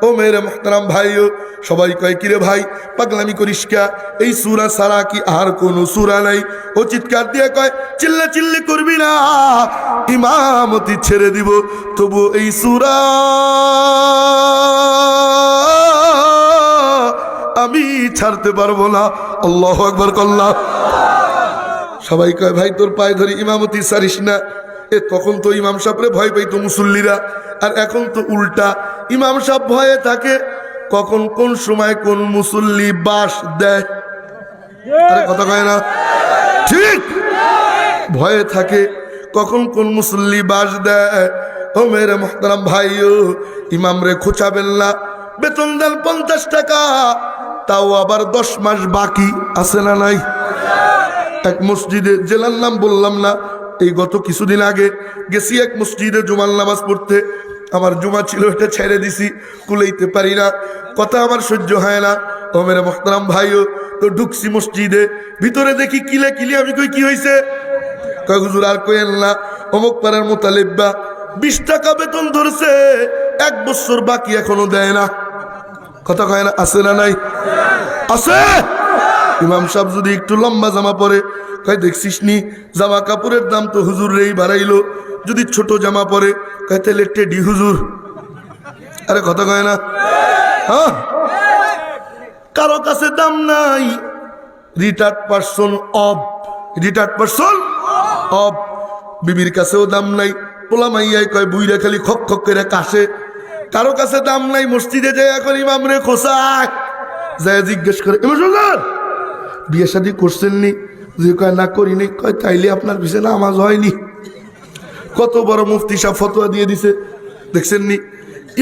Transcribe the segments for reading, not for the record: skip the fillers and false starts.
ও মেরে মুহতারাম ভাইও, সবাই কয় কিরে ভাই পাগলামি করিস কা, এই সূরা ছাড়া কি আর কোনো সূরা নাই? ও চিৎকার দিয়ে কয় চিল্লা চিল্লি করবি না, ইমামতি ছেড়ে দিব, তবু এই সূরা আমি ছাড়তে পারবো না। আল্লাহু আকবার কল্লা। সবাই কয় ভাই তোর পায়ে ধরি ইমামতি ছাড়িস না। তখন তো ইমাম সাহেবরে ভয় পাইতো মুসল্লিরা, আর এখন তো উল্টা, ইমাম সাহেব ভয়ে থাকে কখন কোন সময় কোন মুসল্লি বাস দেয়। আরে কথা কয় না ঠিক? ভয়ে থাকে কখন কোন মুসল্লি বাস দেয়। ও মেরে মুহতারাম ভাইও, ইমাম রে খোঁচাবেন না, বেতন দেন 50 টাকা, তাও আবার 10 মাস বাকি আছে না নাই? এক মসজিদে, জেলার নাম বললাম না, এই গত কিছুদিন আগে গেছি এক মসজিদে জুমার নামাজ পড়তে। আমার জুমা ছিল, এটা ছেড়ে দিছি, কুলাইতে পারি না, কথা আমার সহ্য হয় না। ও মেরে মুহতারাম ভাইও, তো ঢুকছি মসজিদে, ভিতরে দেখি কিলে কিলি। আমি কই কি হয়েছে? কয় হুজুর আর কইেন না, অমুক পাড়ার মোতালেব্বা 20 টাকা বেতন ধরছে, 1 বছর বাকি এখনো দেয় না। কথা কয় না? আছে না নাই? আছে। ইমাম সাহেব যদি একটু লম্বা জামা পরে, কয় দেখছিস নি জামা কাপড়ের দাম তো হুজুর রেই বাড়াইলো। যদি ছোট জামা পরে, কয় তাহলে টেডি হুজুর। আরে কথা কয় না? হ্যাঁ, কারো কাছে দাম নাই। Retired person of, retired person of, বিবির কাছেও দাম নাই। পোলা মাইয়াই কয় বুইরা খালি খক খক করে কাশে। কারো কাছে দাম নাই। মসজিদে যায় এখন ইমাম রে খোসায় যায় জিজ্ঞেস করে, ইমাম বিয়ে শাদী করছেন নি? যে কয় না করিনি। কয় তাইলে আপনার পিছনে নামাজ হয়নি। কত বড় মুফতি সাহেব ফতোয়া দিয়ে দিছে, দেখছেন নি?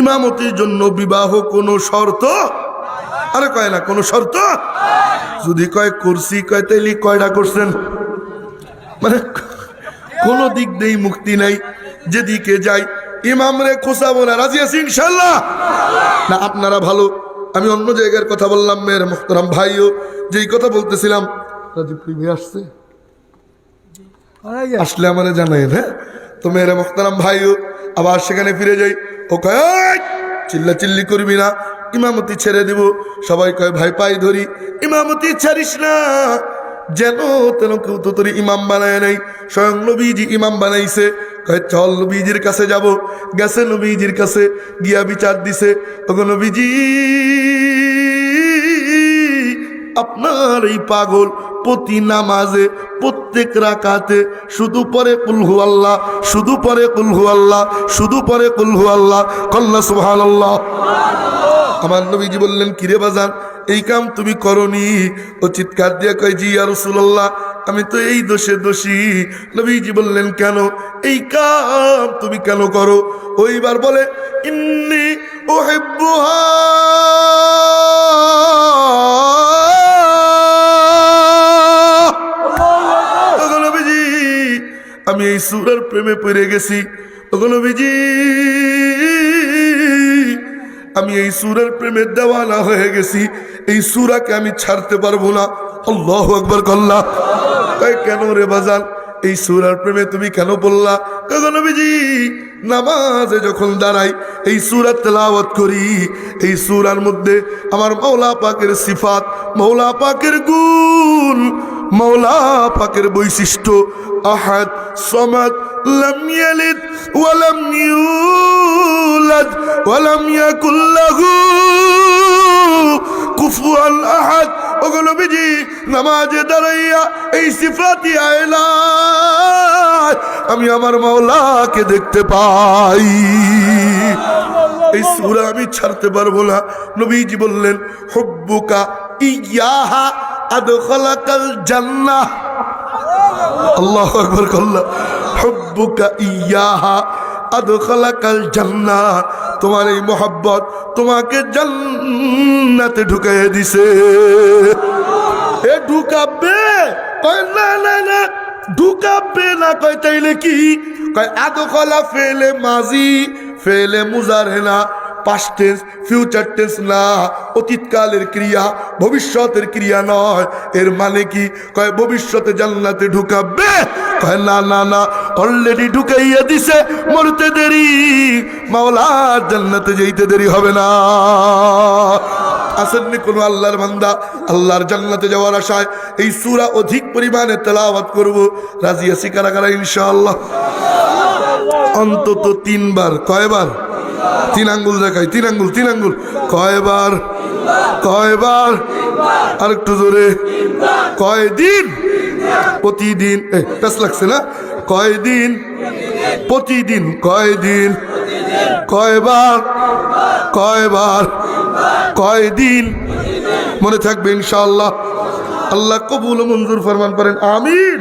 ইমামতির জন্য বিবাহ কোনো শর্ত? আরে কয় না কোনো শর্ত। যদি কয় করছি, কয় তাইলে কয়টা করছেন? মানে কোন দিক দিয়ে মুক্তি নাই। যেদিকে যাই ইমাম রে খোসাবো না। রাজি আছি ইনশাল্লাহ? না আপনারা ভালো, আমি অন্য জায়গার কথা বললাম। মেয়ের মুহতারাম ভাইও, যেই কথা বলতেছিলাম, রাজীব ভাই আসছে, আসলে আমারে জানাই। হ্যাঁ, তো মেয়ের মুহতারাম ভাইও, আবার সেখানে ফিরে যাই। ও কয় চিল্লা চিল্লি করবি না, ইমামতি ছেড়ে দিব। সবাই কয় ভাই পাই ধরি, ইমামতি ছাড়িস না। যেন তেন কেউ তো তোর ইমাম বানায় নাই, স্বয়ং নবীজি ইমাম বানাইছে। কয় চল নবীজির কাছে যাব। গেছে নবীজির কাছে, গিয়া বিচার দিছে, ওগো নবীজি আপনার এই পাগল প্রতি নামাজে প্রত্যেক রাকাতে শুধু পরে কুল হু আল্লাহ, শুধু পরে কুল হু আল্লাহ, শুধু পরে কুল হু আল্লাহ, কল্লা সুবহানাল্লাহ। আমার নবীজি বললেন কিরে বাজান, এই কাম তুমি করনি? ও চিৎকার দিয়ে কয় জি ইয়া রাসূলুল্লাহ, আমি তো এই দোষে দোষী। নবীজি বললেন কেন এই কাম তুমি কেন করো? ওইবার বলে ইন্নী উহিব্বুহা, আমি এই সূরার প্রেমে পড়ে গেছি। ওগো নবীজি আমি এই সূরার প্রেমের দেওয়ানা হয়ে গেছি, এই সূরাকে আমি ছাড়তে পারবো না। আল্লাহু আকবার কল্লা। তাই কেন রে বাজান, এই সূরার প্রেমে তুমি কেন বললা? ওগো নবীজি নামাজে যখন দাঁড়াই এই সূরা তেলাওয়াত করি, এই সূরার মধ্যে আমার মাওলা পাকের সিফাত, মাওলা পাকের গুণ, মাওলা পাকের বৈশিষ্ট্য, আহাদ সামাদ লাম ইয়ালিদ ওয়া লাম ইউলাদ ওয়া লাম ইয়াকুল লাহু কুফুয়ান আহাদ। ওগো নবীজি নামাজে দাঁড়াইয়া এই সিফাতি আয়লা আমি আমার মাওলাকে দেখতে পাই। এই সূরা আমি ছাড়তে পারবো না। নবীজি বললেন হুব্বুকা ইয়াহা আদখালাকাল জান্নাহ। আল্লাহু আকবার কল্লা। হুব্বুকা ইয়াহা আদখালাকাল জান্নাহ, তোমার এই মোহাব্বত তোমাকে জান্নাতে ঢুকাইয়া দিছে। এ ঢুকাবে? কয় না না না ঢুকাবে না। কয় তাইলে কি? কয় আদখালা ফেলে মাজি, ফেলে মুজারে না, পাস্ট টেন্স, ফিউচার টেন্স না, অতীতকালের ক্রিয়া, ভবিষ্যতের ক্রিয়া নয়। এর মানে কি? কয় ভবিষ্যতে জান্নাতে ঢুকাবে। কয় না না না, অলরেডি ঢুকাইয়া দিছে, মরতে দেরি, মাওলার জান্নাতে যেতে দেরি হবে না। আসেননি কোন আল্লাহর বান্দা আল্লাহর জান্নাতে যাওয়ার আশায় এই সূরা অধিক পরিমাণে তেলাওয়াত করব? রাজি আছি কারা কারা ইনশাআল্লাহ? অন্তত 3 বার। কয়বার? 3 আঙ্গুল দেখাই, 3 আঙ্গুল, 3 আঙ্গুল। কয়বার? কয়বার? আর একটু জোরে। কয়দিন? প্রতিদিন। পেছ লাগছে না? কয়দিন? প্রতিদিন। কয়দিন? কয়বার? কয়বার? কয়দিন? মনে থাকবে ইনশাআল্লাহ। আল্লাহ কবুল ও মঞ্জুর ফরমান করেন, আমিন।